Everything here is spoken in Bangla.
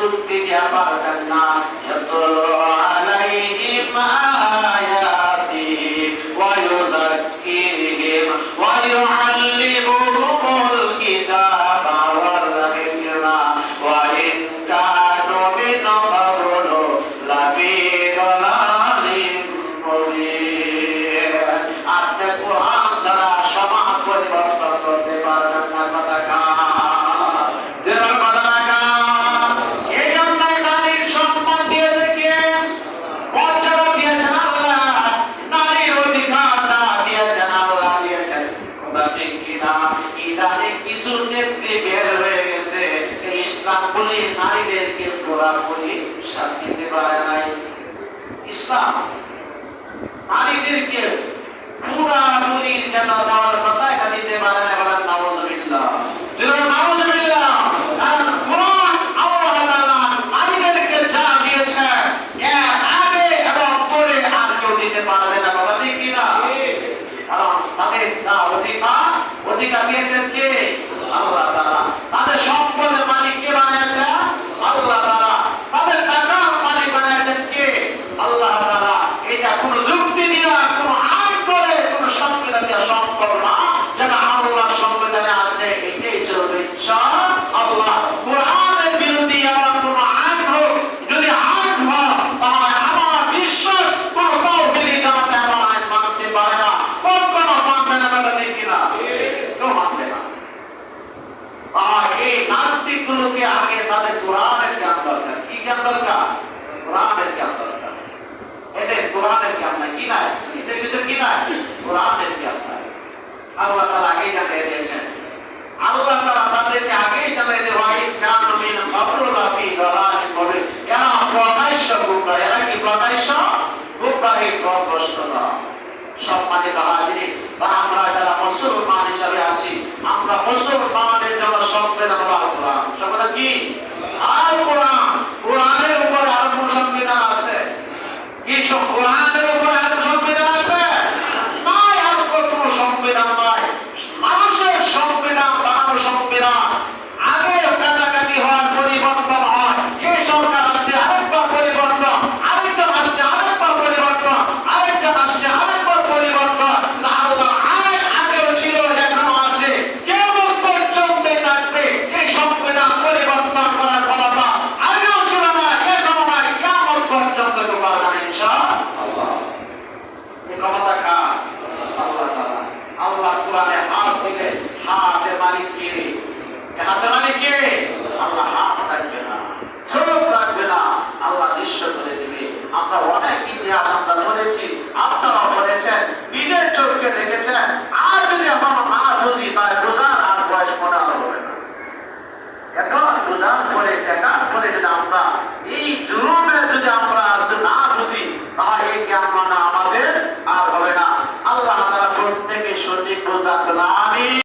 যুক্তি দিয়া পারবেন না। ইয়াতুলু আলাইহিম আয়াতি ওয়া ইউযাক্কিহিম ওয়া ইউআল্লিমুহুমুল কিতাবা ওয়াল হিকমা ওয়া ইন কানু মিন ক্বাবলু লাফি দালালিম মুবিন। আপনি কোরআন ছাড়া সমাজ পরিবর্তন করতে পারবেন না। কথা নারীদেরকে পুরাপুরি শান্তি দিতে পারে নাই। ইসলাম নারীদেরকে পুরাপুরি যেন দেওয়ার কথা এটা দিতে পারে না। বলেন নাউযুবিল্লাহ, নাউযুবিল্লাহ। কারণ কোরআন আল্লাহ তাআলা নারীদেরকে যা দিয়েছে এর আগে এবং পরে আর কেউ দিতে পারবে না। কথা ঠিক কিনা? কারণ তাদের যা অধিকার দিয়েছেন কে? আল্লাহ তাআলা। তাদের সম্পদের মালিক কে বানিয়েছে? আল্লাহ তাআলা। তাদের টাকার মালিক বানিয়েছেন কে? আল্লাহ তাআলা। এটা কোন যুক্তি দিয়া, কোন আইন করে, কোন সংবিধান দিয়া সম্ভব না। যেটা আল্লাহর সংবিধানে আছে এটাই চলবে ইনশাআল্লাহ। কোরআনের বিরোধী এমন কোন আইন হোক, যদি আইন হয় তাহলে আমার বিশ্বাস কোন তাওহীদি জামাতে এমন আইন মানতে পারে না, কখনো মানবে না। কথা ঠিক কিনা? কেউ মানবে না। আর এই নাস্তিকগুলোকে আগে তাদের কোরআনের জ্ঞান দরকার। কি জ্ঞান দরকার? কোরআনের জ্ঞান দরকার। এদের কোরআনের জ্ঞান নাই। কি নাই? এদের ভিতরে কি নাই? কোরআনের জ্ঞান নাই। আল্লাহ তাআলা আগেই জানিয়ে দিয়েছেন। আল্লাহ তাআলা তাদেরকে আগেই জানিয়ে দেওয়া এই জ্ঞান মিন ক্বাবলু লাফি দালালিন মুবিন। এরা প্রকাশ্য গুমরা। এরা কি প্রকাশ্য? গুমরাহি পথভ্রষ্ট না। সম্মানিত হাজিরিন, আমরা যারা মুসলমান হিসেবে আছি, আমরা মুসলমানের জন্য সংবিধান হলো আল কোরআন। সংবিধান কি?